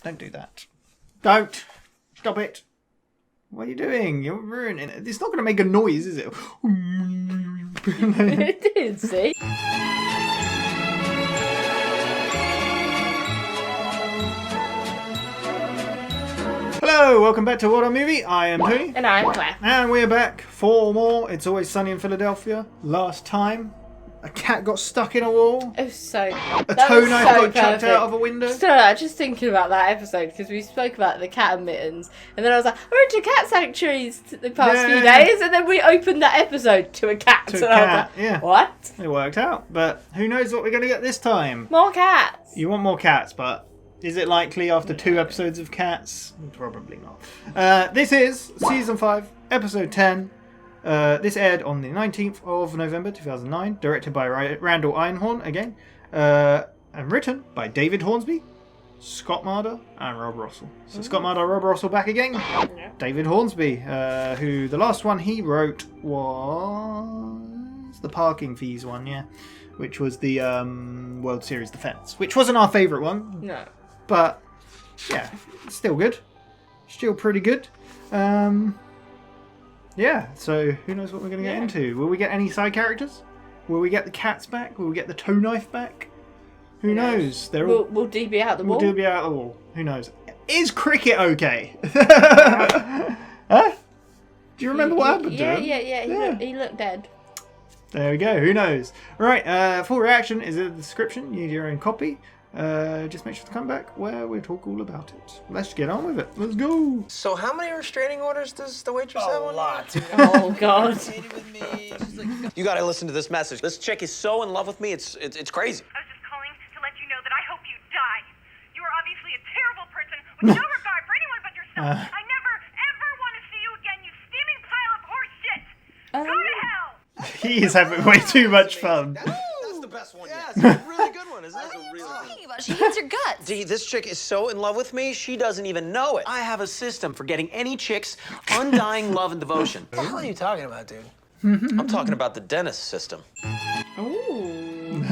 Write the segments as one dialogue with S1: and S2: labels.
S1: Don't do that. Don't. Stop it. What are you doing? You're ruining it. It's not going to make a noise, is it?
S2: It did, see?
S1: Hello, welcome back to WhatAreMovie. I am Tony.
S2: And I'm Claire.
S1: And we're back for more. It's Always Sunny in Philadelphia. Last time, a cat got stuck in a wall.
S2: It was so...
S1: A toe knife got chucked out of a window.
S2: Just thinking about that episode, because we spoke about the cat and mittens, and then I was like, I went to cat sanctuaries the past few days, and then we opened that episode to a cat.
S1: To a cat, yeah.
S2: What?
S1: It worked out, but who knows what we're going to get this time.
S2: More cats.
S1: You want more cats, but is it likely after 2 episodes of cats? Probably not. This is Season 5, Episode 10. This aired on the 19th of November 2009, directed by Randall Einhorn again, and written by David Hornsby, Scott Marder, and Rob Rosell. So Scott Marder, Rob Rosell back again.
S2: Yeah.
S1: David Hornsby, who the last one he wrote was the parking fees one, yeah, which was the World Series Defence, which wasn't our favourite one.
S2: No.
S1: But yeah, still good, still pretty good. Yeah, so who knows what we're going to get into? Will we get any side characters? Will we get the cats back? Will we get the toe knife back? Who knows? They're all...
S2: Will D be out the wall?
S1: Will D be out the wall? Who knows? Is Cricket okay? Huh? Do you remember what happened to him?
S2: Yeah. He looked dead.
S1: There we go. Who knows? Right, full reaction is in the description. You need your own copy. Just make sure to come back where we'll talk all about it. Let's get on with it. Let's go.
S3: So how many restraining orders does the waitress have?
S4: A lot.
S2: Oh, God.
S3: You gotta listen to this message. This chick is so in love with me, it's crazy.
S5: I was just calling to let you know that I hope you die. You are obviously a terrible person with no regard for anyone but yourself. I never, ever want to see you again, you steaming pile of horse shit. Go to hell.
S1: He is having way too much fun.
S3: That's the best one yet. Yeah, it's a really good one, isn't it?
S6: What are you talking about? She hates your guts.
S3: D, this chick is so in love with me, she doesn't even know it. I have a system for getting any chick's undying love and devotion.
S4: What the hell are you talking about, dude?
S3: I'm talking about the D.E.N.N.I.S system.
S2: Ooh.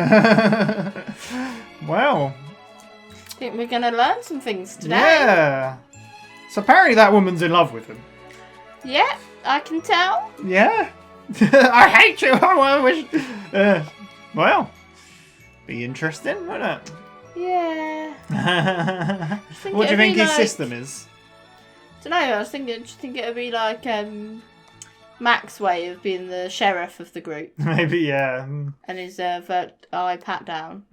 S1: Wow.
S2: Think we're going to learn some things today.
S1: Yeah. So apparently that woman's in love with him.
S2: Yeah, I can tell.
S1: Yeah. I hate you. I wish. Well, be interesting, won't it?
S2: Yeah.
S1: What do you think his
S2: like,
S1: system is?
S2: I don't know, I was thinking, do you think it would be like Mac's way of being the sheriff of the group?
S1: Maybe, yeah.
S2: And his eye pat down.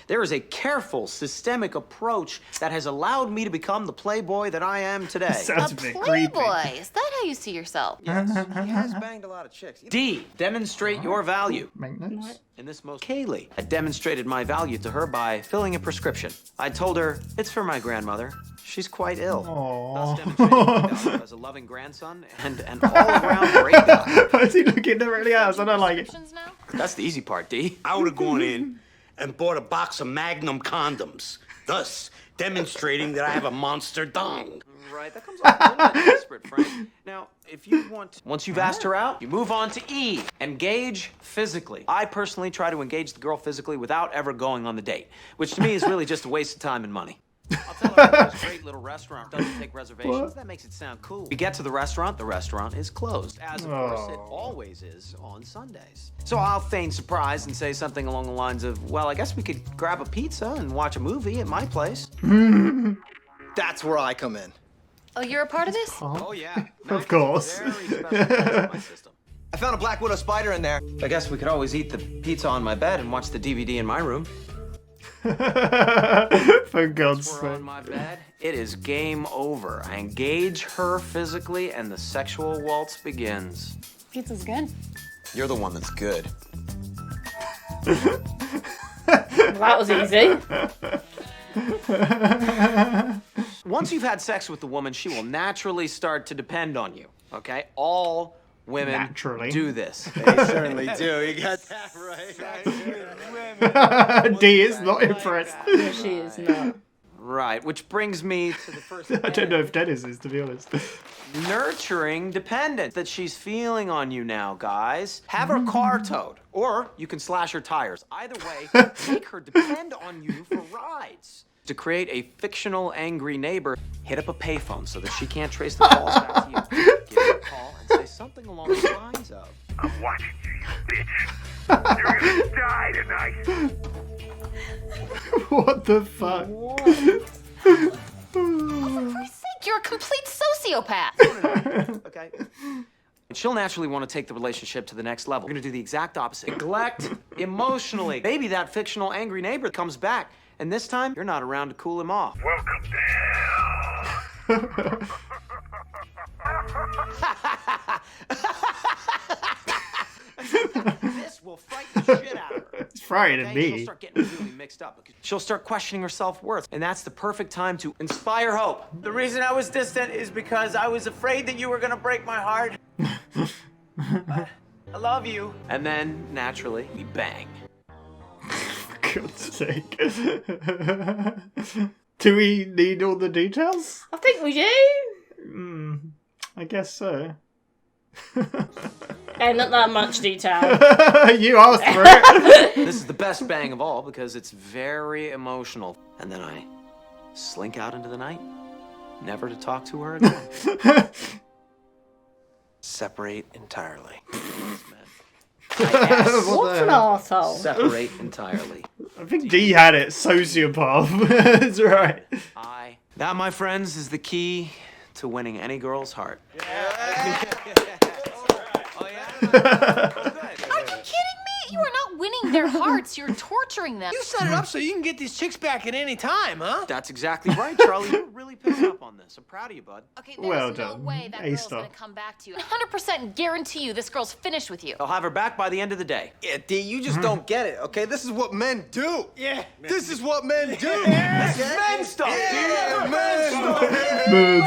S3: There is a careful, systemic approach that has allowed me to become the playboy that I am today.
S1: Sounds a
S6: A
S1: bit
S6: playboy.
S1: creepy.
S6: Is that how you see yourself?
S3: Yes, he has banged a lot of chicks. D, demonstrate your value.
S1: Make notes.
S3: In this most Kaylee, I demonstrated my value to her by filling a prescription. I told her, it's for my grandmother. She's quite ill. Thus demonstrating my value as a loving grandson and an all-around great guy.
S1: Why is he looking directly at us? I don't like it.
S6: Now?
S3: That's the easy part, D.
S7: I would have gone in and bought a box of Magnum condoms, thus demonstrating that I have a monster dong.
S3: Right, that comes off a little bit desperate, Frank. Now, if you want... Once you've asked her out, you move on to E. Engage physically. I personally try to engage the girl physically without ever going on the date, which to me is really just a waste of time and money. I'll tell her about this great little restaurant doesn't take reservations.
S1: What?
S3: That makes it sound cool. We get to the restaurant is closed, as of course it always is on Sundays. So I'll feign surprise and say something along the lines of, well, I guess we could grab a pizza and watch a movie at my place.
S4: That's where I come in.
S6: Oh, you're a part of this?
S3: Oh, yeah.
S1: Of course.
S3: Very special place in my system.
S4: I found a black widow spider in there.
S3: I guess we could always eat the pizza on my bed and watch the DVD in my room.
S1: For God's
S3: Once we're on
S1: sake.
S3: my bed, it is game over. I engage her physically and the sexual waltz begins.
S6: Pizza's good.
S3: You're the one that's good.
S2: That was easy.
S3: Once you've had sex with the woman, she will naturally start to depend on you, okay? All women
S1: Naturally.
S3: do this.
S4: They certainly do. You got that right.
S1: D is not impressed.
S2: No, she is not.
S3: Right, which brings me to the first
S1: I don't know if Dennis is, to be honest.
S3: nurturing dependent that she's feeling on you now, guys. Have her car towed, or you can slash her tires. Either way, make her depend on you for rides. To create a fictional angry neighbor, hit up a payphone so that she can't trace the calls back to you. Give her a call and say something along the lines of,
S8: I'm watching you, you bitch. You're gonna die tonight.
S1: What the fuck?
S6: For Christ's sake, you're a complete sociopath.
S3: okay? And she'll naturally want to take the relationship to the next level. We're gonna do the exact opposite. Neglect emotionally. Maybe that fictional angry neighbor comes back, and this time, you're not around to cool him off.
S8: Welcome to hell.
S3: This will frighten the shit out of her.
S1: It's frightening
S3: Okay?
S1: me.
S3: She'll start getting really mixed up. Because she'll start questioning her self-worth. And that's the perfect time to inspire hope.
S9: The reason I was distant is because I was afraid that you were gonna break my heart. I love you.
S3: And then, naturally, we bang.
S1: For God's sake. Do we need all the details?
S2: I think we do.
S1: I guess so.
S2: And not that much detail.
S1: You asked for it.
S3: This is the best bang of all because it's very emotional. And then I slink out into the night, never to talk to her again.
S4: Separate entirely.
S2: What's an arsehole?
S3: Separate entirely.
S1: I think D had it. Sociopath. That's right.
S3: That, my friends, is the key to winning any girl's heart.
S6: Are you kidding me? You are not winning their hearts. You're torturing them.
S4: You set it up so you can get these chicks back at any time, huh?
S3: That's exactly right, Charlie. You're really picking up on this. I'm proud of you, bud.
S6: Okay, there's
S1: Well
S6: no
S1: done.
S6: way that
S1: A
S6: girl's
S1: star.
S6: gonna come back to you. 100% guarantee you this girl's finished with you.
S3: I'll have her back by the end of the day.
S4: Yeah, D, you just don't get it, okay? This is what men do.
S9: Yeah.
S4: This is what men do.
S9: That's
S4: okay?
S9: men stuff,
S4: Yeah,
S9: dude.
S4: men stuff.
S1: Mood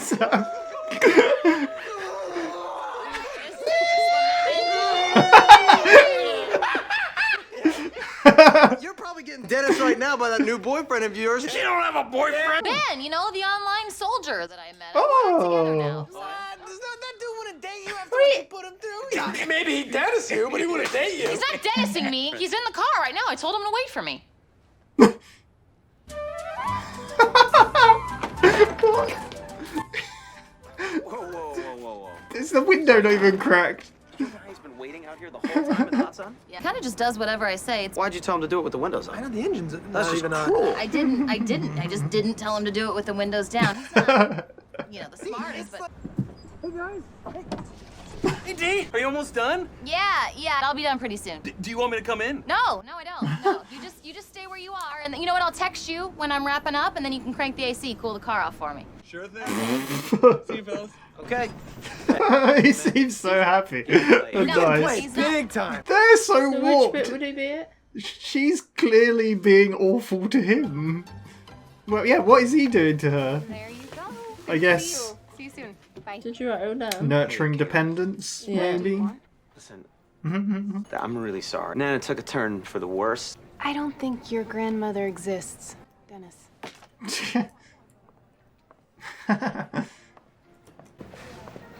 S1: stuff.
S4: You're probably getting Dennis right now by that new boyfriend of yours.
S9: She don't have a boyfriend.
S6: Ben, you know, the online soldier that I met.
S1: Oh.
S6: Together now.
S4: That dude want to date you after what you put him through?
S9: Maybe he'd Dennis you, but he wouldn't date you.
S6: He's not Dennising me. He's in the car right now. I told him to wait for me.
S3: Whoa.
S1: Is the window not even cracked?
S3: He's been waiting out here the whole time it's not sun?
S6: Yeah, kind of just does whatever I say. It's,
S3: Why'd you tell him to do it with the windows
S4: I
S3: on?
S4: know the engine's
S3: That's
S4: not
S3: just
S4: even on.
S3: cruel.
S6: I didn't. I just didn't tell him to do it with the windows down. He's not, you know, the smartest, but
S9: Hey, D, are you almost done?
S6: yeah, I'll be done pretty soon.
S9: Do you want me to come in?
S6: No, I don't. No, you just stay where you are, and you know what? I'll text you when I'm wrapping up, and then you can crank the AC, cool the car off for me.
S9: Sure thing. See you, fellas.
S3: Okay.
S1: He seems so happy.
S6: No,
S1: Nice.
S6: he's not.
S4: Big time.
S1: They're so
S2: So which
S1: warped.
S2: bit would he be at?
S1: She's clearly being awful to him. Well, yeah, what is he doing to her?
S6: There you go.
S1: I guess
S6: See you soon. Bye.
S2: Did you write it all down?
S1: nurturing dependence,
S2: Yeah.
S1: maybe?
S3: Listen, I'm really sorry. And then it took a turn for the worse.
S10: I don't think your grandmother exists, Dennis.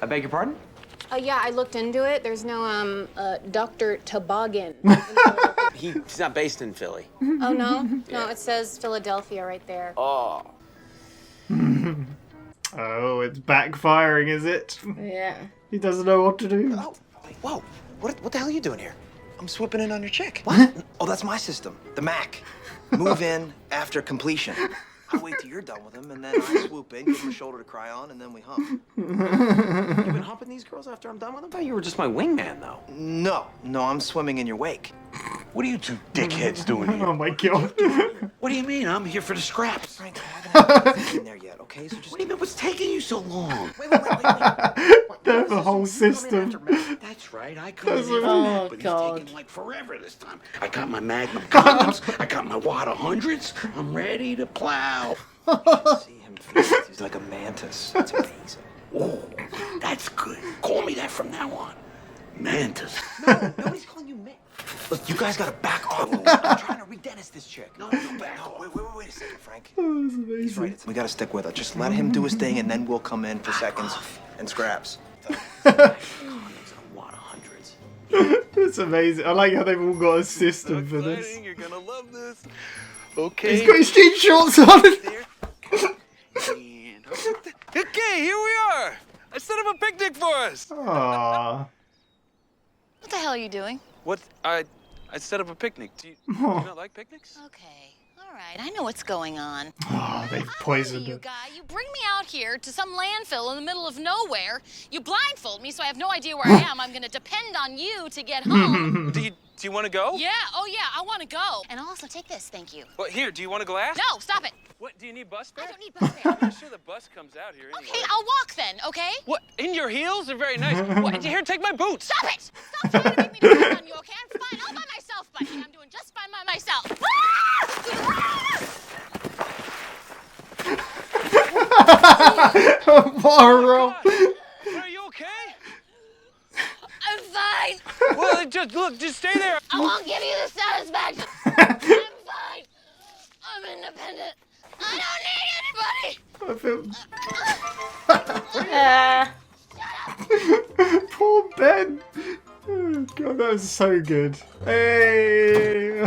S3: I beg your pardon?
S10: Yeah, I looked into it. There's no, Dr. Toboggan.
S3: He's not based in Philly.
S10: Oh, no? No, it says Philadelphia right there.
S3: Oh.
S1: Oh, it's backfiring, is it?
S2: Yeah.
S1: He doesn't know what to do.
S4: Oh, whoa. What the hell are you doing here? I'm swooping in on your chick. What? Oh, that's my system. The Mac. Move in after completion. I wait till you're done with him, and then I swoop in, give him a shoulder to cry on, and then we hump.
S3: You've been humping these girls after I'm done with them? I thought you were just my wingman, though.
S4: No, I'm swimming in your wake.
S7: What are you two dickheads doing here?
S1: Oh my god.
S7: What do you mean? I'm here for the scraps.
S4: Frank, I haven't had in there yet, okay? So just...
S7: What do you mean? What's taking you so long?
S4: Wait.
S1: They have a whole system.
S7: That's right. I come in
S1: That's
S7: here for
S2: Oh,
S7: Matt, but
S2: God.
S7: he's taking like forever this time. I got my Magnum condoms. I got my Wad 100s. I'm ready to plow.
S4: See him fast. He's like a mantis. That's amazing.
S7: Oh, that's good. Call me that from now on. Mantis.
S4: No, nobody's calling you Mick. Look, you guys gotta back off. I'm trying to re-Dennis this chick.
S7: No, back off.
S4: Wait a second, Frank.
S1: Oh, that's
S4: He's
S1: amazing.
S4: right. We gotta stick with it. Just let him do his thing, and then we'll come in for seconds and scraps.
S7: Condoms and Wad 100s.
S1: It's amazing. I like how they've all got a system for this.
S9: You're gonna love this.
S4: Okay.
S1: He's got his jean shorts on.
S11: Okay, here we are. I set up a picnic for us.
S1: Aww.
S6: What the hell are you doing?
S11: What? I set up a picnic. Do you not like picnics?
S6: Okay. All right, I know what's going on.
S1: Oh, they've poisoned
S6: You
S1: it.
S6: guy, you bring me out here to some landfill in the middle of nowhere. You blindfold me so I have no idea where I am. I'm gonna depend on you to get home.
S11: Do you want to go?
S6: Yeah, oh yeah, I want to go. And I'll also take this, thank you.
S11: Well, here, do you want a glass?
S6: No, stop it.
S11: What, do you need bus fare?
S6: I don't need bus fare.
S11: I'm not sure the bus comes out here anyway.
S6: Okay, I'll walk then, okay?
S11: What, in your heels? They're very nice. What, here, take my boots.
S6: Stop it! Stop trying to make me depend on you, okay? I'm fine all by myself, buddy. I'm doing just fine by myself.
S1: What a roll.
S11: Are you okay?
S6: I'm fine.
S11: Well, just stay there.
S6: I won't give you the satisfaction. I'm fine. I'm independent. I don't need anybody.
S1: Poor Ben. Oh, God, that was so good. Hey.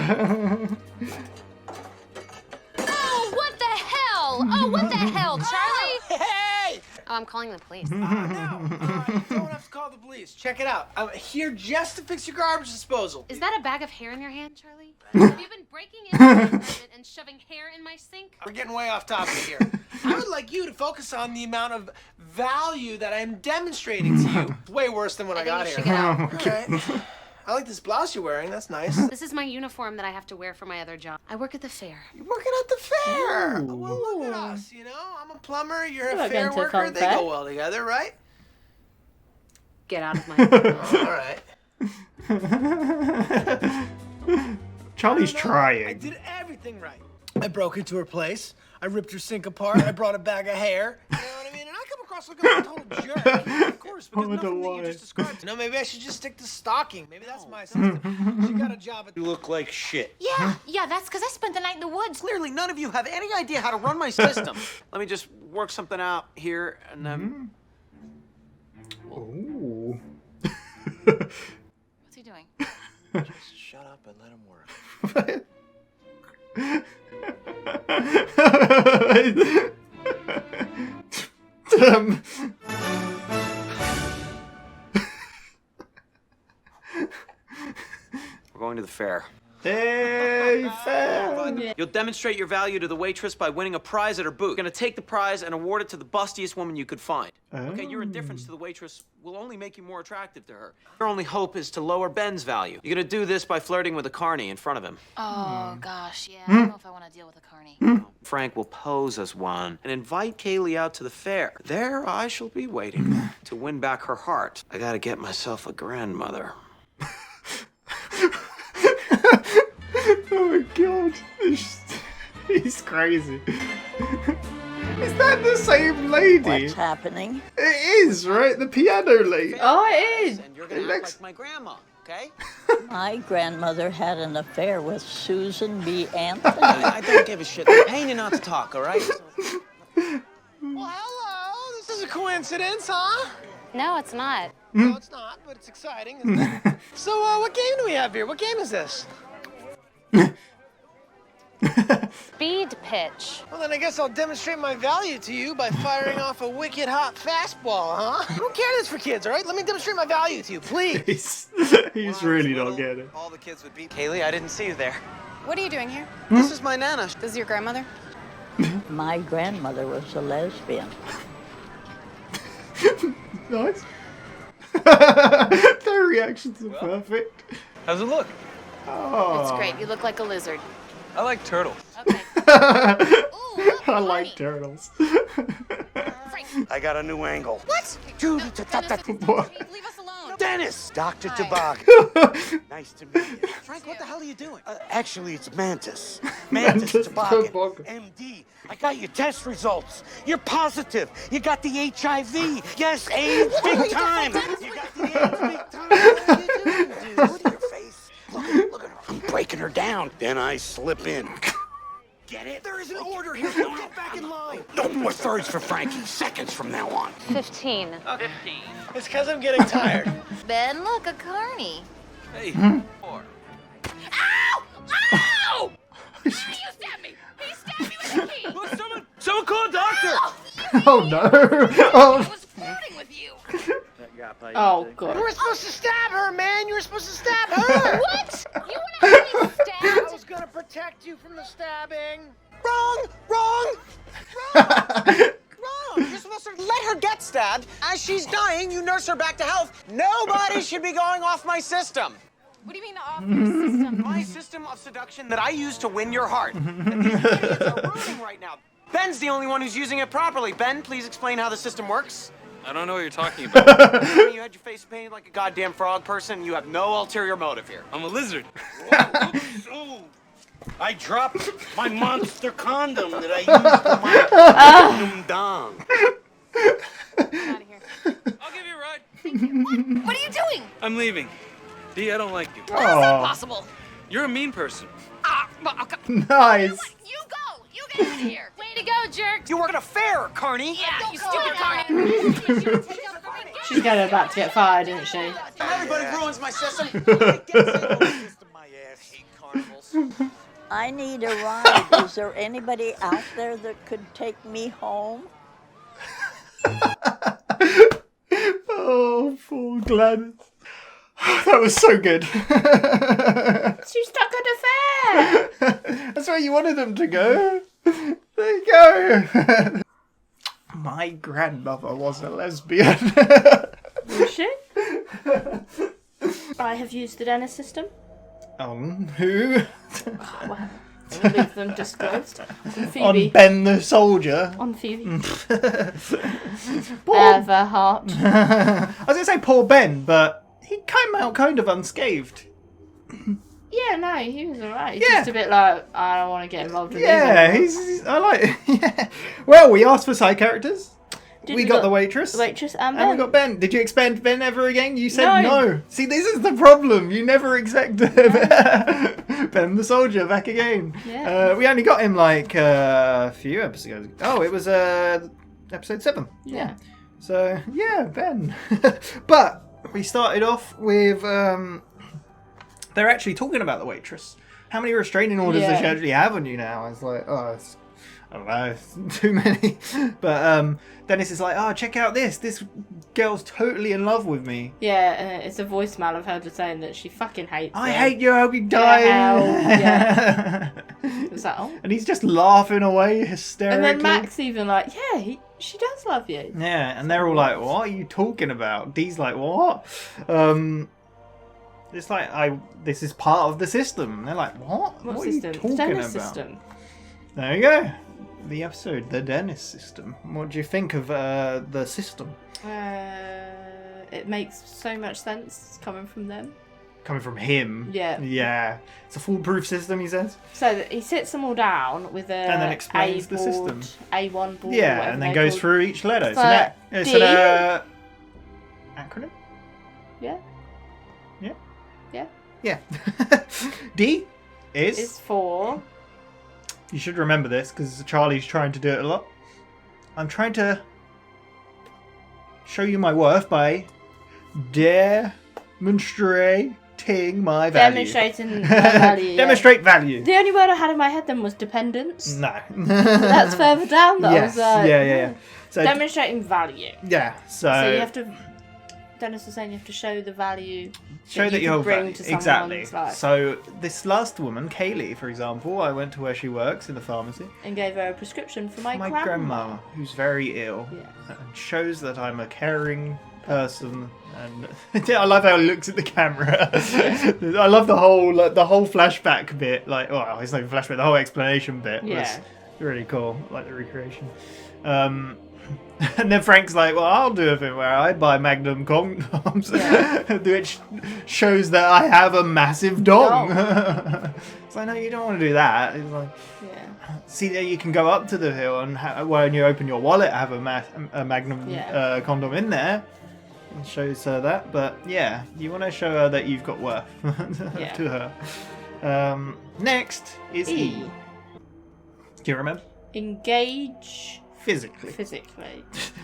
S6: Oh, what the hell? Oh, what the hell, Charlie?
S10: Hey! Oh, I'm calling the police.
S9: No, you don't have to call the police. Check it out. I'm here just to fix your garbage disposal.
S10: Is that a bag of hair in your hand, Charlie? Have you been breaking into my apartment and shoving hair in my sink?
S9: We're getting way off topic here. I would like you to focus on the amount of value that I'm demonstrating to you. It's way worse than when I got here. All right. I like this blouse you're wearing. That's nice.
S10: This is my uniform that I have to wear for my other job. I work at the fair.
S9: You're working at the fair. Well, look at us. You know, I'm a plumber. You're a fair worker. They go well together, right?
S10: Get out of my.
S9: All right.
S1: Charlie's trying.
S9: I did everything right. I broke into her place. I ripped her sink apart. I brought a bag of hair. You know what I mean? And I come across looking like a total jerk. Of course, because nothing that you just described. No, maybe I should just stick to stalking. Maybe that's my system. She got a job at...
S7: You look like shit.
S6: Yeah, that's because I spent the night in the woods.
S3: Clearly, none of you have any idea how to run my system. Let me just work something out here, and then...
S1: Ooh.
S6: What's he doing?
S4: Just shut up and let him work.
S3: We're going to the fair.
S1: Hey, fair.
S3: You'll demonstrate your value to the waitress by winning a prize at her booth. You're gonna take the prize and award it to the bustiest woman you could find. Okay, your indifference to the waitress will only make you more attractive to her. Your only hope is to lower Ben's value. You're gonna do this by flirting with a carny in front of him.
S6: Oh, gosh, yeah. I don't know if I want to deal with a carny.
S3: Frank will pose as one and invite Kaylee out to the fair. There I shall be waiting to win back her heart. I gotta get myself a grandmother.
S1: Oh my God. He's crazy. Is that the same lady?
S12: What's happening?
S1: It is, right? The piano lady.
S2: Oh, it is.
S3: And you're gonna act like my grandma, okay?
S12: My grandmother had an affair with Susan B. Anthony.
S3: I don't give a shit. They're paying you not to talk, all right?
S9: Well, hello. This is a coincidence, huh?
S10: No, it's not.
S9: No, it's not, but it's exciting, isn't it? So, what game do we have here? What game is this?
S10: Speed pitch.
S9: Well, then I guess I'll demonstrate my value to you by firing off a wicked hot fastball, huh? I don't care this for kids, all right? Let me demonstrate my value to you, please.
S1: He's really not getting it.
S4: All the kids would beat.
S3: Kaylee, I didn't see you there.
S10: What are you doing here?
S3: This is my nana.
S10: This is your grandmother?
S12: My grandmother was a lesbian.
S1: Nice. Their reactions are perfect.
S11: How's it look?
S1: Oh.
S10: It's great. You look like a lizard.
S11: I like turtles.
S10: Okay.
S1: I like turtles.
S7: I got a new angle.
S6: What?
S1: What?
S6: Leave us alone.
S7: Dennis! Dr. Toboggan. Nice to meet you.
S3: Frank, what the hell are you doing?
S7: Actually, it's Mantis. Mantis
S1: Mantis
S7: Toboggan.
S1: Toboggan.
S7: MD. I got your test results. You're positive. You got the HIV. Yes, AIDS, big time. You got the AIDS, big time. What are you doing, dude? Look at your face. Look at her. I'm breaking her down. Then I slip in. Get it?
S9: There is an order here. Don't get back in line.
S7: No more thirds for Frankie. Seconds from now on.
S10: 15.
S9: It's because I'm getting tired.
S6: Ben, look, a carny.
S11: Hey, 4.
S6: Ow! Ow! Why you stab me?
S1: Oh no! Oh.
S6: flirting with you.
S2: Oh god.
S9: You were supposed to stab her, man. You were supposed to stab her.
S6: What? You want to have me stabbed?
S9: I was gonna protect you from the stabbing.
S4: Wrong! Wrong! You're supposed to let her get stabbed. As she's dying, you nurse her back to health. Nobody should be going off my system.
S6: What do you mean off your system?
S4: My system of seduction that I use to win your heart. And these idiots are ruining right now. Ben's the only one who's using it properly. Ben, please explain how the system works.
S11: I don't know what you're talking about.
S4: You had your face painted like a goddamn frog person. You have no ulterior motive here.
S11: I'm a lizard.
S7: Oh, I dropped my monster condom that I used for my
S4: dong.
S6: Out of here.
S11: I'll give you a ride.
S6: What are you doing?
S11: I'm leaving. D, I don't like you.
S6: How is that possible?
S11: You're a mean person.
S1: Nice.
S6: You go. You get out of here. Way to go, jerks.
S4: You work at a fair, Carney.
S6: Yeah, you stupid Carney.
S2: She's going about to get fired, isn't she?
S4: Everybody ruins my system.
S12: I need a ride. Is there anybody out there that could take me home?
S1: Oh, poor Glenn. That was so good.
S2: She's stuck at a fair.
S1: That's where you wanted them to go. There you go. My grandmother was a lesbian.
S2: Was she? I have used the D.E.N.N.I.S system.
S1: Who?
S2: Well, we'll leave them disclosed. On Phoebe.
S1: On Ben the Soldier.
S2: On Phoebe.
S1: Poor...
S2: Everhart.
S1: I was going to say poor Ben, but he came out kind of unscathed.
S2: Yeah, no, he was alright. He's
S1: Yeah.
S2: just a bit like, I don't want to get involved with
S1: Yeah,
S2: these
S1: he's I like. Yeah. Well, we asked for side characters.
S2: Did
S1: got the waitress.
S2: The waitress and Ben.
S1: And we got Ben. Did you expand Ben ever again? You said
S2: No.
S1: no. See, this is the problem. You never expected Ben the Soldier back again.
S2: Yeah.
S1: We only got him like a few episodes ago. Oh, it was episode 7.
S2: Yeah.
S1: So, yeah, Ben. But we started off with... they're actually talking about the waitress. How many restraining orders does she actually have on you now? It's like, I don't know, it's too many. But Dennis is like, oh, check out this. This girl's totally in love with me.
S2: Yeah, it's a voicemail of her just saying that she fucking hates
S1: I
S2: him.
S1: hate you, I hope you die.
S2: Yeah. It's like, oh.
S1: And he's just laughing away hysterically.
S2: And then Mac's even like, yeah, she does love you.
S1: Yeah, and they're all like, what are you talking about? Dee's like, what? It's like, this is part of the system. They're like, what?
S2: What
S1: are
S2: system?
S1: you talking
S2: D.E.N.N.I.S
S1: about?
S2: system.
S1: There you go. The episode, the D.E.N.N.I.S system. What do you think of the system?
S2: It makes so much sense coming from them.
S1: Coming from him.
S2: Yeah.
S1: Yeah. It's a foolproof system, he says.
S2: So he sits them all down with a
S1: And then explains the system.
S2: A1 board.
S1: Yeah, and then goes through each letter. It's
S2: D.
S1: an acronym?
S2: Yeah.
S1: Yeah.
S2: Yeah.
S1: Yeah. D is
S2: for...
S1: You should remember this because Charlie's trying to do it a lot. I'm trying to show you my worth by demonstrating my value.
S2: Demonstrating value.
S1: Demonstrate value.
S2: The only word I had in my head then was dependence.
S1: No.
S2: That's further down though.
S1: Yes.
S2: I was like,
S1: Yeah. So
S2: demonstrating value.
S1: Yeah. So
S2: you have to. Dennis was saying you have to show the value.
S1: Show that
S2: you
S1: you
S2: bring
S1: value.
S2: to someone's
S1: Exactly.
S2: life.
S1: So this last woman, Kaylee, for example, I went to where she works in the pharmacy.
S2: And gave her a prescription for my
S1: grandma, who's very ill,
S2: Yeah.
S1: and shows that I'm a caring person. And I love how he looks at the camera. I love the whole flashback bit. Like, well, it's not even flashback. The whole explanation bit was really cool. Like the recreation. And then Frank's like, well, I'll do it where I buy Magnum condoms, which shows that I have a massive dong. It's like, no, you don't want to do that. It's like, see, there you can go up to the hill and when you open your wallet, have a Magnum condom in there. It shows her that. But yeah, you want to show her that you've got worth to her. Next is E. Do you remember?
S2: Engage.
S1: Physically.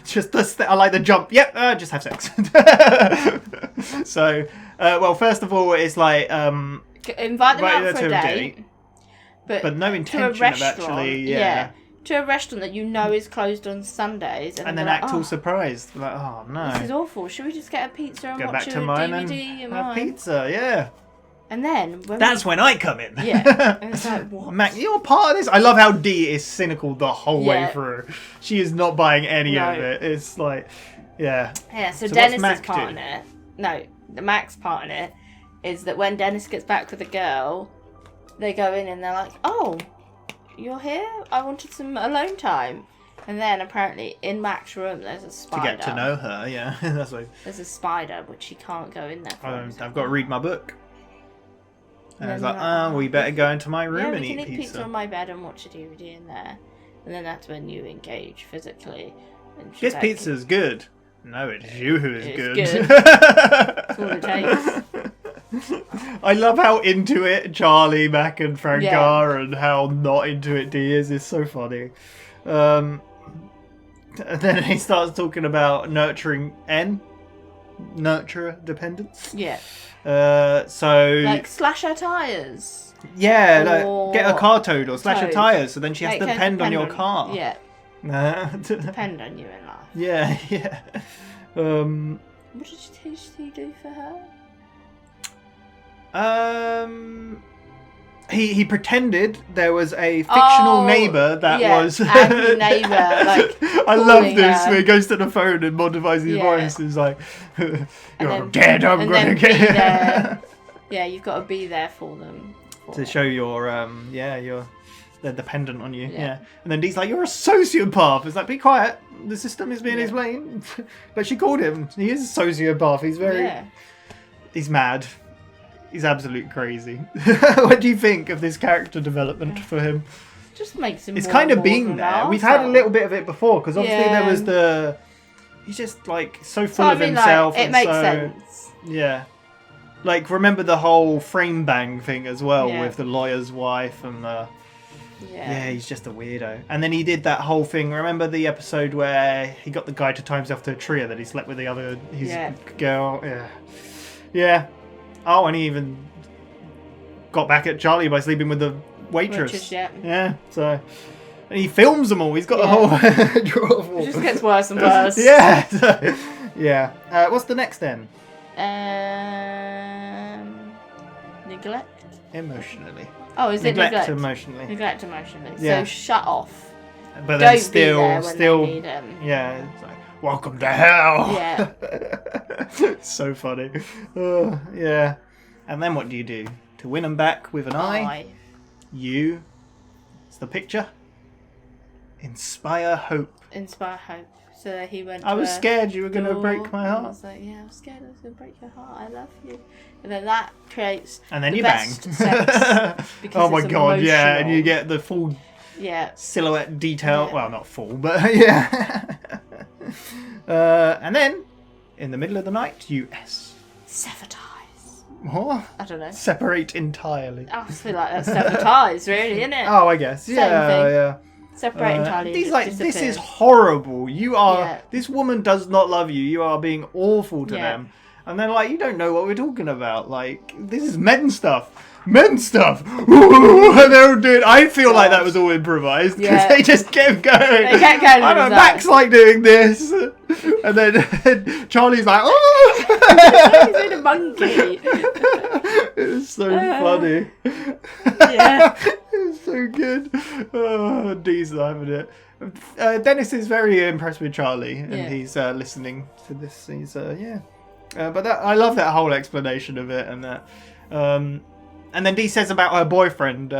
S1: Just I like the jump. Yep, just have sex. So, well, first of all, it's like
S2: invite them out for a date.
S1: But no intention
S2: to a restaurant,
S1: of actually. Yeah.
S2: to a restaurant that you know is closed on Sundays,
S1: and then act all surprised, like, oh no,
S2: this is awful. Should we just get a pizza and
S1: go
S2: watch
S1: back
S2: a
S1: to mine
S2: DVD
S1: and
S2: and
S1: have pizza? Yeah.
S2: And then
S1: when I come in.
S2: Yeah. And it's like, what?
S1: Mac, you're part of this. I love how Dee is cynical the whole way through. She is not buying any of it. It's like, yeah.
S2: Yeah, so
S1: what's
S2: Dennis's
S1: Mac
S2: part
S1: do?
S2: in it. No, the Mac's part in it is that when Dennis gets back with the girl, they go in and they're like, "Oh, you're here? I wanted some alone time." And then apparently in Mac's room there's a spider.
S1: To get to know her, yeah. That's like,
S2: there's a spider which he can't go in there for.
S1: I've got to read my book. And I was
S2: then
S1: like,
S2: they're
S1: we better go into my room
S2: yeah,
S1: and
S2: we can
S1: eat
S2: eat
S1: pizza.
S2: on my bed and watch a DVD in there. And then that's when you engage physically. And she's
S1: This
S2: like,
S1: pizza's good. No, it's you who is
S2: It's
S1: good.
S2: good. That's all it takes.
S1: I love how into it Charlie, Mac, and Frank
S2: Yeah.
S1: are, and how not into it Dee is. It's so funny. And then he starts talking about nurturing N. Nurturer dependence.
S2: Yeah.
S1: So
S2: Like slash her tyres.
S1: yeah,
S2: or
S1: like, get a car towed or slash her
S2: towed.
S1: tyres, so then she has
S2: Make
S1: to
S2: her
S1: depend on your
S2: depend
S1: car.
S2: Yeah. Depend on you in life.
S1: Yeah, yeah.
S2: What did he do for her?
S1: He pretended there was a fictional neighbour that was
S2: angry neighbour. Like
S1: I love
S2: calling
S1: this.
S2: her.
S1: Where he goes to the phone and modifies his
S2: Yeah.
S1: voice. He's like, "You're
S2: then-
S1: dead. I'm
S2: and
S1: going to
S2: then
S1: get
S2: be
S1: you."
S2: there. Yeah, you've got to be there for them.
S1: To show your they're dependent on you.
S2: Yeah.
S1: Yeah. And then Dee's like, "You're a sociopath." It's like, be quiet. The system is being
S2: Yeah.
S1: explained. But she called him. He is a sociopath. He's very.
S2: Yeah.
S1: He's mad. He's absolutely crazy. What do you think of this character development for him?
S2: Just makes him.
S1: It's
S2: more
S1: kind
S2: and
S1: of
S2: more
S1: been
S2: of
S1: there.
S2: an
S1: We've had a
S2: arsehole.
S1: little bit of it before because obviously
S2: Yeah.
S1: there was the. He's just like so full
S2: So,
S1: of
S2: I mean,
S1: himself.
S2: like, it
S1: and
S2: makes
S1: so,
S2: sense.
S1: Yeah. Like remember the whole frame bang thing as well
S2: Yeah.
S1: with the lawyer's wife and the.
S2: Yeah.
S1: Yeah, he's just a weirdo. And then he did that whole thing. Remember the episode where he got the guy to tie himself to a tree and then he slept with the other his
S2: Yeah.
S1: girl? Yeah. Yeah. Oh, and he even got back at Charlie by sleeping with the waitress.
S2: Yeah.
S1: Yeah. So and he films them all. He's got a
S2: Yeah.
S1: whole drawer of all.
S2: It just gets worse and worse.
S1: Yeah. So, yeah. What's the next then?
S2: Neglect.
S1: Emotionally.
S2: Oh, is it neglect?
S1: Emotionally.
S2: Neglect emotionally.
S1: Yeah.
S2: So shut off.
S1: But then
S2: Don't be there when they need 'em.
S1: yeah, it's like, welcome to hell.
S2: Yeah.
S1: So funny. Yeah. And then what do you do? To win them back with an eye, you, it's the picture, inspire hope.
S2: Inspire hope. So he went.
S1: I
S2: to
S1: was
S2: a
S1: scared you were going to
S2: door,
S1: break my
S2: and I
S1: heart.
S2: was like, yeah, I was scared I was going to break your heart. I love you. And then that creates.
S1: And then
S2: the
S1: you
S2: best
S1: banged.
S2: sex because
S1: Oh my
S2: it's
S1: god, yeah, and
S2: emotional.
S1: you get the full
S2: Yeah.
S1: silhouette detail.
S2: Yeah.
S1: Well, not full, but yeah. And then, in the middle of the night, you
S2: Sever ties.
S1: What?
S2: I don't know.
S1: Separate entirely.
S2: I feel like that's sever ties, really, isn't it?
S1: Oh, I guess.
S2: Same
S1: Yeah,
S2: thing.
S1: yeah.
S2: Separate entirely.
S1: He's
S2: just
S1: like, this
S2: disappear.
S1: is horrible. You are.
S2: Yeah.
S1: This woman does not love you. You are being awful to
S2: Yeah.
S1: them. And then, like, you don't know what we're talking about. Like, this is men stuff. Men stuff. And they're doing. I feel like that was all improvised because
S2: Yeah.
S1: they just kept going.
S2: They kept going
S1: I
S2: with
S1: don't know.
S2: that.
S1: Max like doing this, and then Charlie's like,
S2: He's doing a monkey.
S1: it's so funny.
S2: Yeah.
S1: It's so good. Oh, Dee's loving it. Dennis is very impressed with Charlie, and
S2: Yeah.
S1: he's listening to this. He's yeah. But I love that whole explanation of it, and that. And then Dee says about her boyfriend.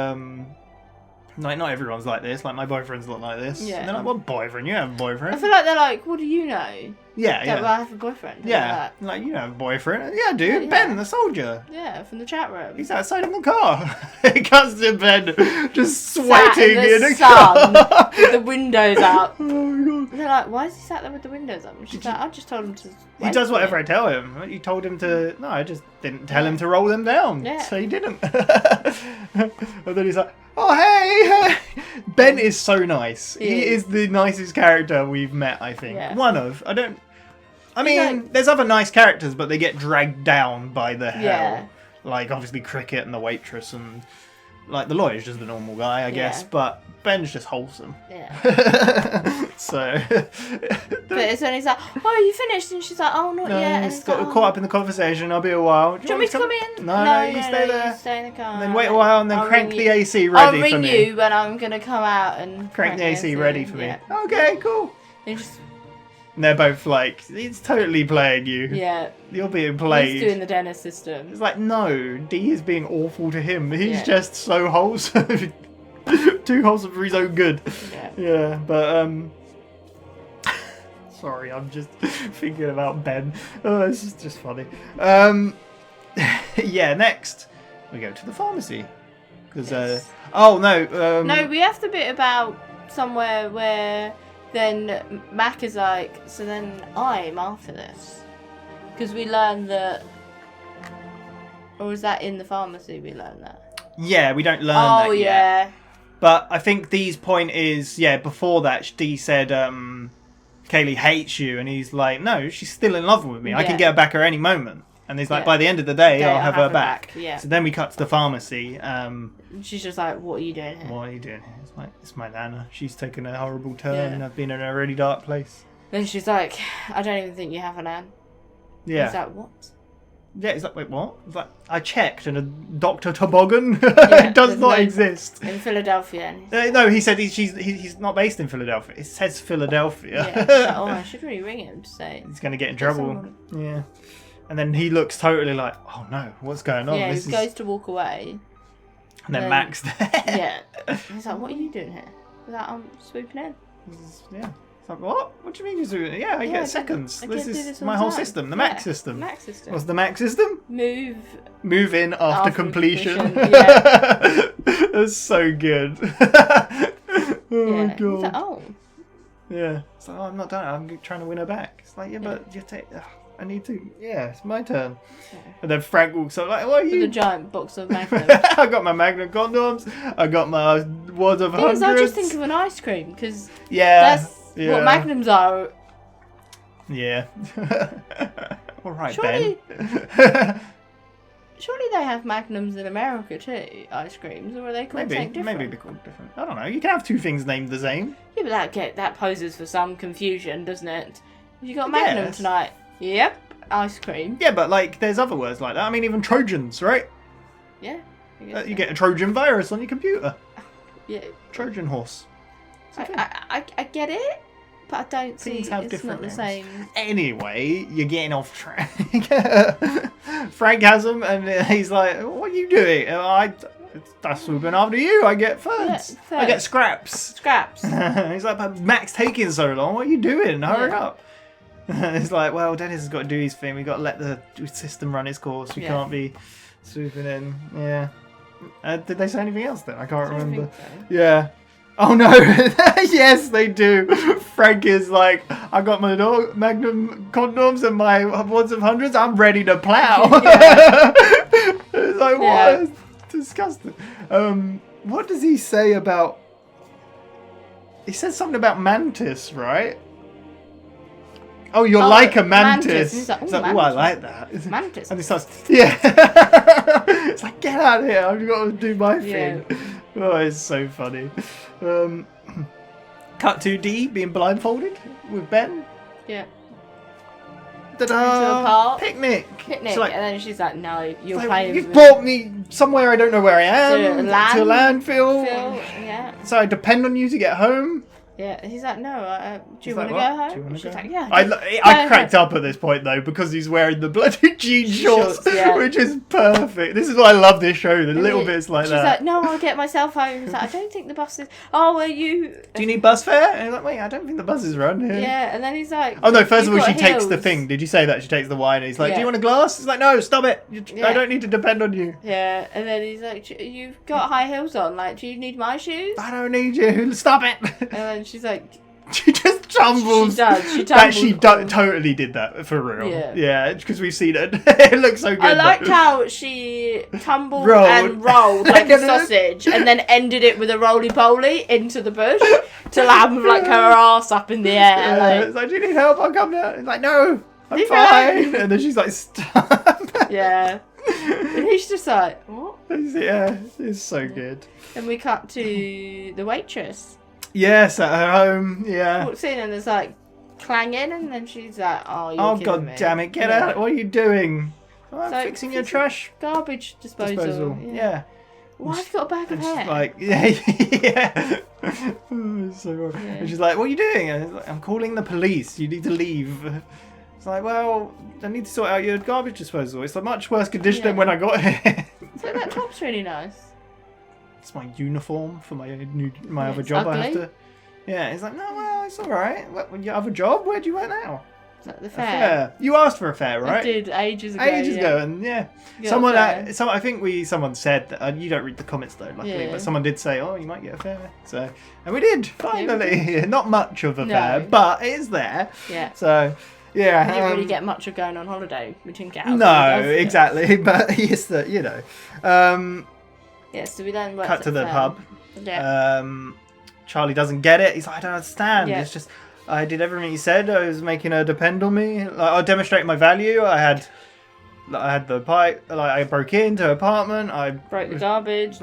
S1: Like, not everyone's like this. Like, my boyfriend's not like this.
S2: Yeah.
S1: And they're like, what boyfriend? You have a
S2: I
S1: boyfriend.
S2: feel like they're like, what do you know?
S1: Yeah,
S2: That
S1: yeah.
S2: I have a boyfriend.
S1: Yeah. Like, you have a boyfriend. Yeah, dude.
S2: Yeah.
S1: Ben, the soldier.
S2: Yeah, from the chat room.
S1: He's outside in the car. He comes to Ben, just
S2: Sat
S1: sweating
S2: in the
S1: a
S2: sun
S1: car.
S2: with the windows up.
S1: Oh my god.
S2: And they're like, why is he sat there with the windows up? And she's like, I just told him to.
S1: He
S2: wait
S1: does
S2: for
S1: whatever
S2: me."
S1: I tell him. You told him to. No, I just didn't tell him to roll them down.
S2: Yeah.
S1: So he didn't. And then he's like, oh, hey. Ben is so nice. He is the nicest character we've met, I think.
S2: Yeah.
S1: One of. I mean,
S2: like-
S1: there's other nice characters, but they get dragged down by the hell.
S2: Yeah.
S1: Like, obviously, Cricket and the waitress and Like, the lawyer's just a normal guy, I guess, but Ben's just wholesome.
S2: Yeah.
S1: So...
S2: But it's when he's like, oh, you finished? And she's like, oh, not yet. And
S1: he's got caught up in the conversation. I'll be a while.
S2: Do you want me to come in?
S1: No, you stay there.
S2: You stay in the car.
S1: And then wait a while and then
S2: I'll
S1: crank
S2: ring
S1: the
S2: you.
S1: AC ready for me.
S2: I'll ring you when I'm going to come out and
S1: Crank the AC ready for me.
S2: Yeah.
S1: Okay, cool.
S2: And just,
S1: And they're both like, he's totally playing you.
S2: yeah.
S1: You're being played.
S2: He's doing the Dennis system.
S1: It's like, no, D is being awful to him. He's
S2: Yeah.
S1: just so wholesome. Too wholesome for his own good. Yeah, but, sorry, I'm just thinking about Ben. Oh, it's just funny. Yeah, next, we go to the pharmacy. Because, oh, no.
S2: No, we have the bit about somewhere where then Mac is like, so then I'm after this. Because we learn that... Or was that in the pharmacy we learned that?
S1: Yeah, we don't learn
S2: Oh,
S1: that yet.
S2: yeah.
S1: But I think Dee's point is, before that, Dee said, Kaylee hates you. And he's like, no, she's still in love with me. I can get her back at any moment. And he's like, by the end of the day, I'll have her back.
S2: Yeah.
S1: So then we cut to the pharmacy.
S2: She's just like, what are you doing here?
S1: What are you doing here? It's my Nana. She's taken a horrible turn and I've been in a really dark place.
S2: Then she's like, I don't even think you have an Anne.
S1: Yeah.
S2: He's like, what?
S1: Yeah, he's like, wait, what? He's like, I checked and a Dr. Toboggan it does not exist.
S2: In Philadelphia.
S1: No, he said he's not based in Philadelphia. It says Philadelphia.
S2: Yeah, he's like, oh, I should really ring him to say.
S1: He's going to get in trouble. Yeah. And then he looks totally like, oh no, what's going on?
S2: Yeah, he goes to walk away.
S1: And then Mac's there.
S2: Yeah. He's like, what are you doing here? He's like, I'm swooping in.
S1: Yeah. It's like, what? What do you mean you're doing it? Yeah, I get seconds.
S2: this
S1: This
S2: is
S1: is my whole system, the Mac system.
S2: Mac system.
S1: What's the Mac system?
S2: Move
S1: in after completion.
S2: Yeah.
S1: That's so good. Oh my god.
S2: He's like, oh.
S1: Yeah. It's like, oh, I'm not done. I'm trying to win her back. It's like, but you take... I need to... Yeah, it's my turn. Yeah. And then Frank walks up like, what are you...
S2: With a giant box of Magnum.
S1: I got my Magnum condoms. I got my wads of hundreds.
S2: I just think of an ice cream, because
S1: that's
S2: what Magnums are.
S1: Yeah. All right,
S2: surely,
S1: Ben.
S2: Surely they have Magnums in America too, ice creams, or are they called something different?
S1: Maybe they're called different. I don't know. You can have two things named the same.
S2: Yeah, but that poses for some confusion, doesn't it? Have you got Magnum tonight? Yep, ice cream.
S1: Yeah, but like, there's other words like that. I mean, even Trojans, right?
S2: Yeah.
S1: You get a Trojan virus on your computer.
S2: Yeah.
S1: Trojan horse.
S2: I get it, but I don't see it's not the same.
S1: Anyway, you're getting off track. Frank has them, and he's like, "What are you doing?" And I'm swooping after you. I get thirds.
S2: Yeah,
S1: I get scraps. He's like, "But Mac's taking so long. What are you doing? Hurry up!" It's like, well, Dennis has got to do his thing. We've got to let the system run its course. We can't be swooping in. Yeah. Did they say anything else then? I can't remember. So. Yeah. Oh no. Yes, they do. Frank is like, I got my Magnum condoms and my wads of hundreds. I'm ready to plow. It's like, what? It's disgusting. What does he say about... He says something about Mantis, right? Oh, you're like a mantis.
S2: He's like,
S1: it's like, I like that.
S2: Mantis.
S1: And he starts, it's like, get out of here. I've got to do my thing. Oh, it's so funny. Cut to D being blindfolded with Ben.
S2: Yeah.
S1: Ta-da!
S2: To a park.
S1: Picnic.
S2: Like, and then she's like, no, you're playing.
S1: You've brought me somewhere I don't know where I am. To a landfill.
S2: Yeah.
S1: So I depend on you to get home.
S2: Yeah, he's like, no, do you want to go home? She's like, yeah.
S1: I cracked up at this point though because he's wearing the bloody jean shorts, which is perfect. This is why I love this show. The little bits like that.
S2: She's like, no, I'll get myself home. He's like, I don't think the bus is. Oh, are you?
S1: Do you need bus fare? And he's like, wait, I don't think the buses run here.
S2: Yeah, and then he's like,
S1: oh no! First of all, she takes the thing. Did you say that she takes the wine? And he's like, do you want a glass? He's like, no, stop it. I don't need to depend on you.
S2: Yeah, and then he's like, you've got high heels on. Like, do you need my shoes?
S1: I don't need you. Stop it.
S2: And then she's like.
S1: She just tumbles.
S2: She does. She
S1: totally did that for real. Yeah, because we've seen it. It looks so good.
S2: I liked how she tumbled and rolled like a sausage, and then ended it with a roly-poly into the bush to land with like her ass up in the air.
S1: Yeah, it's like, do you need help? I'll come down. It's like, no, I'm fine. And then she's like, stop.
S2: Yeah. And he's just like, what?
S1: Yeah, it's so good.
S2: And we cut to the waitress.
S1: Yes, at her home. Yeah.
S2: Walks in and there's like clanging, and then she's like, "Oh, you're
S1: Oh
S2: kidding
S1: god
S2: me."
S1: damn it! Get out! What are you doing? Oh, I'm
S2: So,
S1: fixing your trash
S2: garbage disposal.
S1: Yeah.
S2: Why have you got a bag of
S1: And she's
S2: hair?
S1: like, yeah. It's so wrong. And she's like, what are you doing? And he's like, I'm calling the police. You need to leave. It's like, well, I need to sort out your garbage disposal. It's a much worse condition than when I got here.
S2: So that top's really nice.
S1: It's my uniform for my other
S2: It's
S1: job. I have
S2: ugly.
S1: to. Yeah, it's like, no, well, it's all right. What, your other job? Where do you work now?
S2: Like the
S1: A
S2: fair.
S1: fair. You asked for a fair, right?
S2: I did ages ago.
S1: Ages
S2: yeah.
S1: ago, and yeah,
S2: You got
S1: someone,
S2: a fair.
S1: I think someone said that. You don't read the comments though, luckily,
S2: Yeah.
S1: but someone did say, "Oh, you might get a fair." So, and we did finally. Not much of a
S2: No.
S1: fair, but it is there.
S2: Yeah.
S1: So, yeah.
S2: I didn't really get much of going on holiday. We didn't get out.
S1: No, exactly, but yes, you know.
S2: Yeah, so we then worked
S1: Cut
S2: at
S1: to the
S2: fair.
S1: pub.
S2: Yeah.
S1: Charlie doesn't get it. He's like, I don't understand.
S2: Yeah.
S1: It's just, I did everything he said. I was making her depend on me. Like, I demonstrated my value. I had the pipe. Like, I broke into her apartment. I
S2: broke the garbage.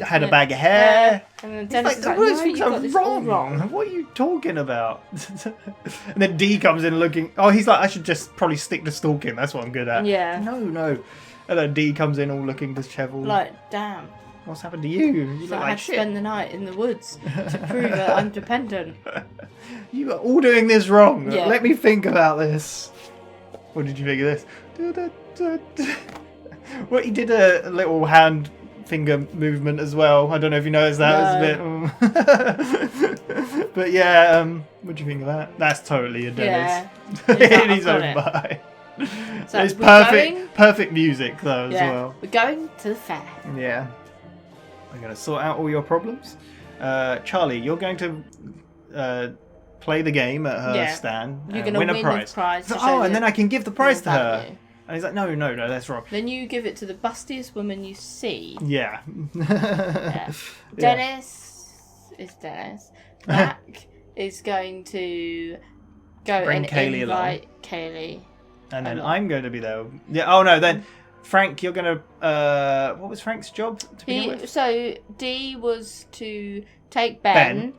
S1: had a bag of hair.
S2: And then
S1: He's
S2: Dennis
S1: like,
S2: was like,
S1: all these
S2: no,
S1: things
S2: you've
S1: are
S2: got this all
S1: wrong. What are you talking about? And then D comes in looking. Oh, he's like, I should just probably stick to stalking. That's what I'm good at.
S2: Yeah.
S1: No. And then D comes in all looking disheveled.
S2: Like, damn.
S1: What's happened to you? You
S2: So
S1: look
S2: I had
S1: like
S2: to
S1: shit.
S2: spend the night in the woods to prove that I'm dependent.
S1: You are all doing this wrong.
S2: Yeah.
S1: Let me think about this. What did you think of this? Well, he did a little hand finger movement as well. I don't know if you noticed that. It was a bit. But yeah, what do you think of that? That's totally a Dennis.
S2: Yeah.
S1: In
S2: I've
S1: his
S2: got
S1: own
S2: it.
S1: bye.
S2: So
S1: It's
S2: we're
S1: perfect, perfect music though as
S2: Yeah.
S1: well.
S2: We're going to the fair.
S1: Yeah. I'm going to sort out all your problems. Charlie, you're going to play the game at her
S2: Yeah.
S1: stand
S2: You're
S1: and
S2: going to
S1: win a prize.
S2: to show
S1: Oh, and
S2: that
S1: then I can give the prize to
S2: your
S1: her.
S2: value.
S1: And he's like, no, that's wrong.
S2: Then you give it to the bustiest woman you see.
S1: Yeah.
S2: Yeah. Dennis is Dennis. Mac is going to go
S1: Bring
S2: and
S1: Kaylee
S2: invite Kaylee.
S1: And then
S2: along.
S1: I'm going to be there. Yeah. Oh, no, then Frank, you're going to... what was Frank's job to begin with?
S2: So D was to take Ben,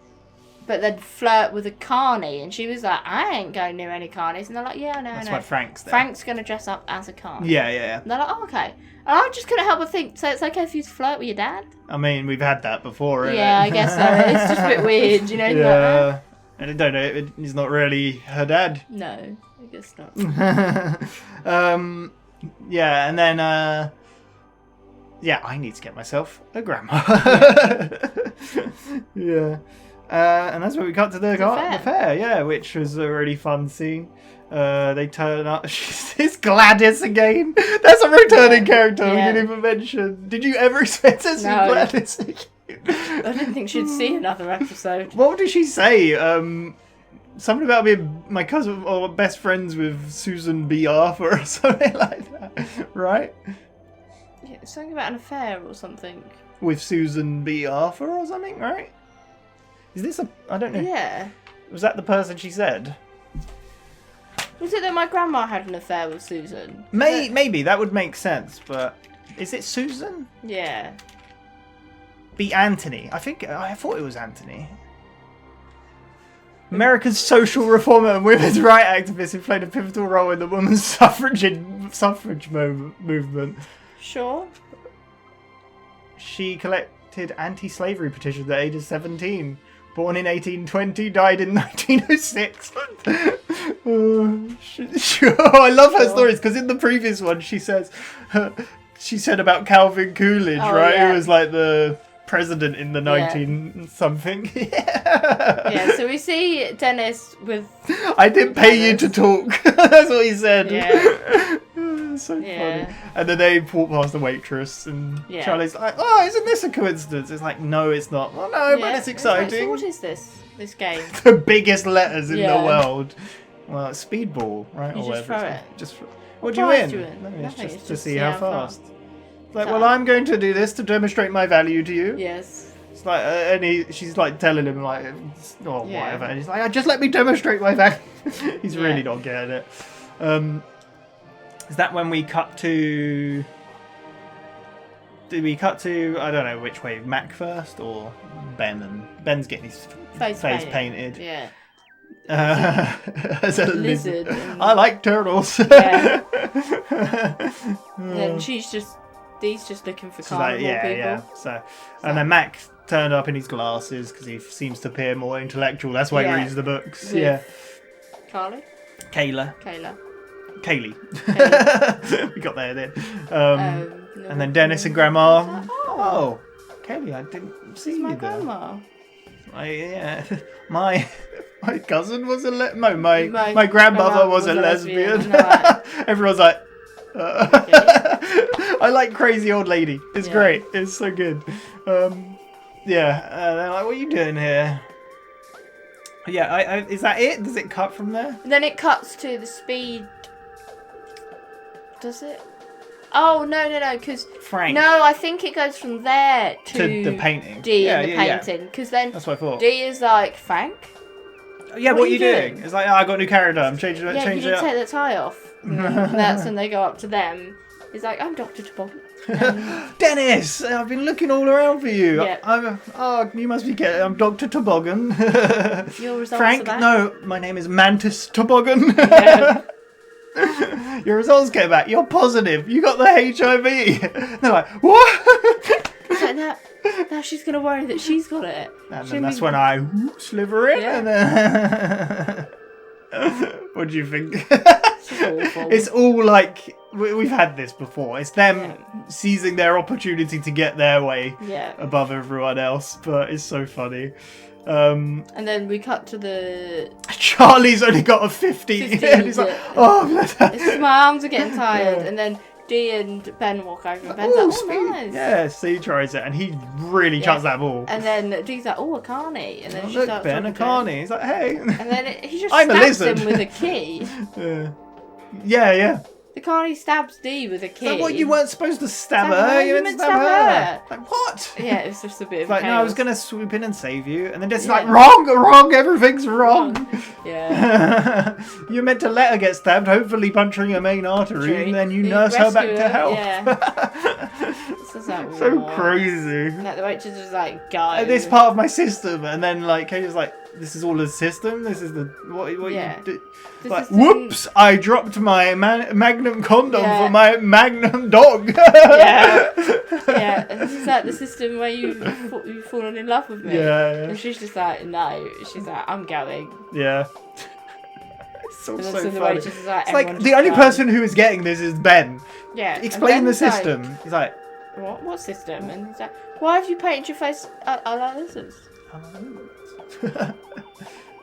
S2: but then flirt with a carny, and she was like, I ain't going near any carnies. And they're like, yeah, no,
S1: That's
S2: no.
S1: why Frank's there.
S2: Frank's going to dress up as a carny.
S1: Yeah.
S2: And they're like, oh, okay. And I just couldn't help but think, so it's okay for you to flirt with your dad?
S1: I mean, we've had that before, isn't
S2: Yeah,
S1: it?
S2: I guess so. It's just a bit weird, you know? You're like,
S1: Yeah. And I don't know, he's not really her dad.
S2: no, I guess not.
S1: Yeah, and then I need to get myself a grandma. Yeah. And that's where we cut to the fair, yeah, which was a really fun scene. They turn up. It's Gladys again. That's a returning character we didn't even mention. Did you ever expect to see
S2: No.
S1: Gladys again?
S2: I didn't think she'd see another episode.
S1: What did she say? Something about being my cousin or best friends with Susan B. Arthur or something like that, right?
S2: Yeah, something about an affair or something.
S1: With Susan B. Arthur or something, right? Is this I don't know.
S2: Yeah.
S1: Was that the person she said?
S2: Was it that my grandma had an affair with Susan?
S1: Maybe that would make sense, but is it Susan?
S2: Yeah.
S1: B. Anthony. I thought it was Anthony. American social reformer and women's rights activist who played a pivotal role in the women's suffrage movement.
S2: Sure.
S1: She collected anti-slavery petitions at the age of 17. Born in 1820, died in 1906. I love her stories because in the previous one she said about Calvin Coolidge, right?
S2: Yeah.
S1: Who was like the president in the 19-something.
S2: Yeah, so we see Dennis with...
S1: I didn't pay you to talk. That's what he said.
S2: Yeah.
S1: So funny. And then they walk past the waitress and
S2: Yeah.
S1: Charlie's like, oh, isn't this a coincidence? It's like, no, it's not. Well, no, but it's
S2: like,
S1: exciting.
S2: so what is this game?
S1: The biggest letters in the
S2: Yeah.
S1: world. Well, it's speedball, right?
S2: You
S1: or
S2: just
S1: whatever
S2: throw
S1: it's
S2: it.
S1: Just what
S2: What
S1: do you
S2: prize
S1: win?
S2: do you win?
S1: No, it's
S2: Nothing,
S1: just
S2: it's
S1: to
S2: just
S1: see
S2: see
S1: how
S2: how
S1: fast. Like,
S2: So-
S1: well, I'm going to do this to demonstrate my value to you.
S2: Yes.
S1: It's like, she's like telling him like, oh,
S2: Yeah.
S1: whatever. And he's like, just let me demonstrate my value. He's
S2: Yeah.
S1: really not getting it. Is that when we cut to did we cut to, I don't know which way, Mac first or Ben? And Ben's getting his face painted.
S2: Yeah.
S1: As a lizard.
S2: and-
S1: I like turtles.
S2: Yeah. And these just looking for
S1: She's
S2: carnival
S1: like, yeah,
S2: people.
S1: yeah. So, and then Mac turned up in his glasses because he seems to appear more intellectual. That's why he reads the books.
S2: With
S1: Yeah.
S2: Carly?
S1: Kaylee. We got there then. And then Dennis and Grandma. Oh, Kaylee, I didn't see you
S2: My
S1: there.
S2: grandma.
S1: Yeah, my cousin was a my grandmother was a lesbian.
S2: No,
S1: Everyone's like, I like crazy old lady. It's great. It's so good. They're like, what are you doing here? Yeah, is that it? Does it cut from there?
S2: And then it cuts to the speed. Does it? Oh no, because
S1: Frank.
S2: No, I think it goes from there
S1: To the painting.
S2: D
S1: Yeah,
S2: and the
S1: yeah,
S2: painting. Because then
S1: That's what I thought.
S2: D is like, Frank.
S1: Yeah, what are you doing? It's like, oh, I got a new character. I'm changing it.
S2: Yeah, you
S1: Changing
S2: did
S1: it.
S2: take the tie off. And that's when they go up to them. He's like, I'm Dr. Toboggan.
S1: Dennis, I've been looking all around for you.
S2: Yeah.
S1: You must be getting. I'm Dr. Toboggan.
S2: Your results
S1: Frank,
S2: are back.
S1: no, my name is Mantis Toboggan. Your results came back. You're positive. You got the HIV. They're like, what?
S2: It's like, now she's going to worry that she's got it.
S1: And then that's when I sliver in.
S2: Yeah.
S1: And then... What do you think?
S2: Awful.
S1: It's all like we've had this before. It's them seizing their opportunity to get their way above everyone else, but it's so funny.
S2: And then we cut to the...
S1: Charlie's only got a 50. And he's like, oh, bless her.
S2: It's just my arms are getting tired. And then D and Ben walk over and Ben's like, oh, nice.
S1: Yeah, so he tries it and he really chucks that ball.
S2: And then D's like, oh, a carny. And then she
S1: Look,
S2: starts
S1: Ben, a
S2: talking to him.
S1: carny. He's like, hey.
S2: And then he just
S1: I'm a
S2: stabs
S1: lizard.
S2: him with a key.
S1: Yeah.
S2: The carny stabs D with a key.
S1: So what, you weren't supposed to stab her? You meant to stab her. Like, what?
S2: Yeah, it's just a bit of
S1: Like,
S2: chaos.
S1: no, I was going to swoop in and save you. And then just like, wrong, everything's wrong.
S2: Yeah.
S1: You're meant to let her get stabbed, hopefully puncturing her main artery, and then you nurse her back to health.
S2: Yeah.
S1: So crazy.
S2: Like, the waitress is like, go.
S1: This part of my system, and then like Katie's like, this is all the system. This is the what
S2: Yeah.
S1: you do.
S2: The
S1: Like,
S2: system-
S1: whoops! I dropped my Magnum condom
S2: Yeah.
S1: for my Magnum dog.
S2: Yeah. And this is like the system where you've fallen in love with me.
S1: Yeah.
S2: And she's just like, no. She's like, I'm going.
S1: Yeah. It's so
S2: And then
S1: funny.
S2: the waitress is like,
S1: It's like
S2: everyone
S1: the
S2: just
S1: only
S2: go.
S1: person who is getting this is Ben.
S2: Yeah.
S1: Explain
S2: and
S1: the
S2: Ben's like,
S1: system. He's like,
S2: What system? And he's like, why have you painted your face a la lizards?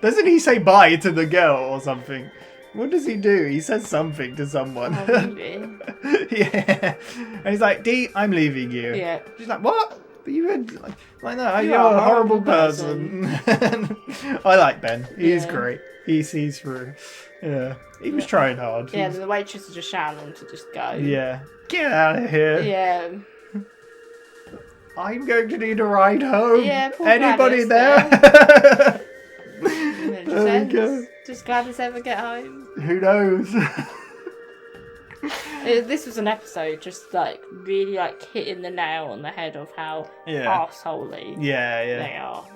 S1: doesn't he say bye to the girl or something? What does he do? He says something to someone.
S2: Oh, maybe.
S1: Yeah. And he's like, D, I'm leaving you.
S2: Yeah.
S1: She's like, what? But you would like no,
S2: You
S1: you're
S2: are
S1: a horrible person. I like Ben. He's great. He sees through. Yeah. He was trying hard.
S2: Yeah, the waitress is just shouting them to just go.
S1: Yeah. Get out of here.
S2: Yeah.
S1: I'm going to need a ride home.
S2: Yeah, poor
S1: Anybody
S2: Gladys
S1: there?
S2: And then it just
S1: There we
S2: ends.
S1: go.
S2: Does Gladys ever get home?
S1: Who knows?
S2: This was an episode just like really like hitting the nail on the head of how arseholey they are.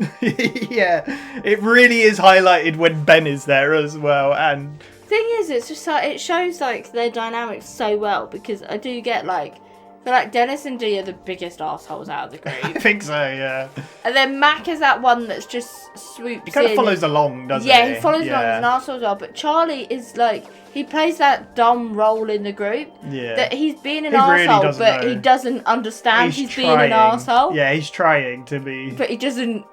S1: Yeah. It really is highlighted when Ben is there as well, and
S2: Thing is, it's just like it shows like their dynamics so well because I do get like they're like Dennis and D are the biggest arseholes out of the
S1: I
S2: group,
S1: think so, yeah.
S2: and then Mac is that one that's just swoops.
S1: He kind of
S2: in
S1: follows along, doesn't he?
S2: Yeah, he follows along as an arsehole as well. But Charlie is like he plays that dumb role in the group.
S1: Yeah.
S2: That he's being an
S1: He really
S2: arsehole,
S1: doesn't
S2: but
S1: know.
S2: he doesn't understand he's being
S1: trying.
S2: an arsehole.
S1: Yeah, he's trying to be.
S2: But he doesn't.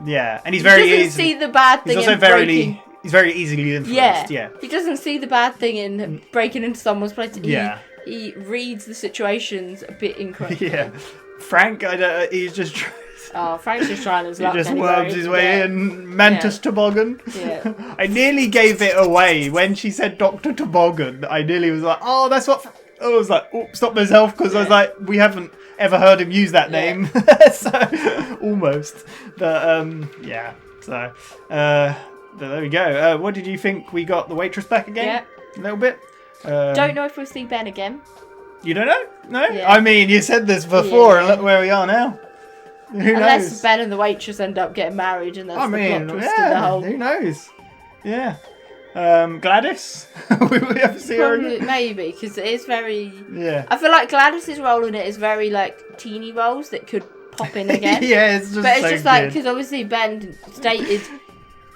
S1: Yeah, and he's
S2: He
S1: very
S2: doesn't
S1: easy.
S2: see the bad thing.
S1: He's also
S2: in breaking.
S1: he's very easily influenced. Yeah.
S2: He doesn't see the bad thing in breaking into someone's place.
S1: Yeah.
S2: He reads the situations a bit incorrectly.
S1: Yeah. Frank, he's just.
S2: Frank's just trying his
S1: He
S2: luck.
S1: just
S2: anyway.
S1: worms his way in. Mantis Toboggan.
S2: Yeah.
S1: I nearly gave it away when she said Dr. Toboggan. I nearly was like, oh, that's what. I was like, oh, stop myself because I was like, we haven't ever heard him use that name. So almost. But yeah. So there we go. What did you think? We got the waitress back again?
S2: Yeah.
S1: A little bit.
S2: Don't know if we'll see Ben again.
S1: You don't know? No?
S2: Yeah.
S1: I mean, you said this before, and look where we are now. Who
S2: Unless
S1: knows?
S2: Ben and the waitress end up getting married, and that's the plot twist in the
S1: yeah,
S2: whole.
S1: who knows? Yeah. Gladys? Will we ever see her
S2: Probably,
S1: again?
S2: maybe, because it is very.
S1: Yeah.
S2: I feel like Gladys's role in it is very like teeny roles that could pop in again.
S1: Yeah, it's just
S2: But it's
S1: so
S2: just like
S1: good.
S2: because obviously Ben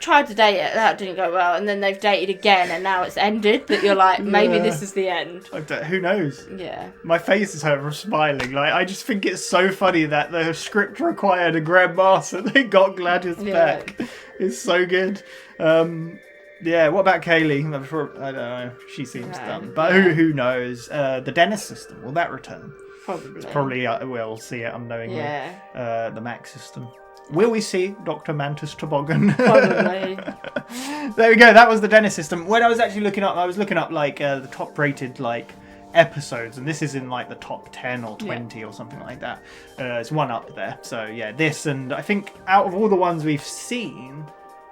S2: tried to date it, that didn't go well, and then they've dated again, and now it's ended. That you're like, maybe
S1: Yeah.
S2: this is the end.
S1: Who knows?
S2: Yeah.
S1: My face is hurt from smiling. Like, I just think it's so funny that the script required a grandmaster. They got Gladys back. It's so good. Yeah, what about Kaylee? I don't know. She seems done. But who knows? The D.E.N.N.I.S system, will that return?
S2: Probably.
S1: Probably we'll see it unknowingly.
S2: Yeah.
S1: The Max system. Will we see Dr. Mantis Toboggan?
S2: Probably.
S1: There we go. That was the D.E.N.N.I.S system. When I was actually looking up, like the top rated like episodes, and this is in like the top 10 or 20 or something like that. It's one up there. So yeah, this, and I think out of all the ones we've seen,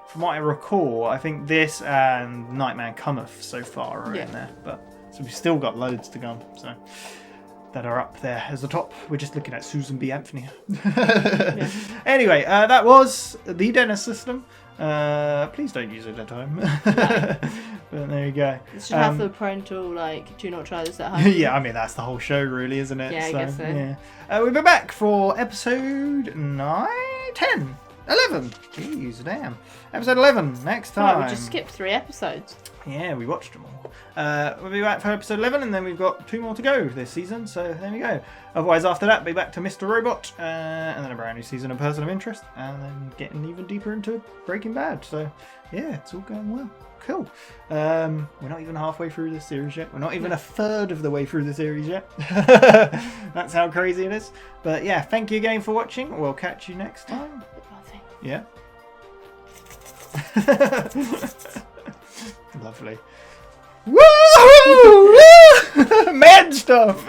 S1: from what I recall, I think this and Nightman Cometh so far are in there. But so we've still got loads to come. So that are up there as the top. We're just looking at Susan B. Anthony. Anyway, that was the D.E.N.N.I.S system. Please don't use it at home. But there you go.
S2: It should have the parental, like, do not try this at home.
S1: Yeah, I mean, that's the whole show, really, isn't it?
S2: Yeah, I guess so.
S1: Yeah. We'll be back for episode 9, 10, 11. Jeez, damn. Episode 11 next time.
S2: Right, we just skipped 3 episodes.
S1: Yeah, we watched them all. We'll be back for episode 11, and then we've got 2 more to go this season, so there we go. Otherwise, after that, be back to Mr. Robot, and then a brand new season of Person of Interest, and then getting even deeper into Breaking Bad. So, yeah, it's all going well. Cool. We're not even halfway through this series yet. We're not even a third of the way through the series yet. That's how crazy it is. But yeah, thank you again for watching. We'll catch you next time. Yeah. Lovely. Woo! Mad stuff!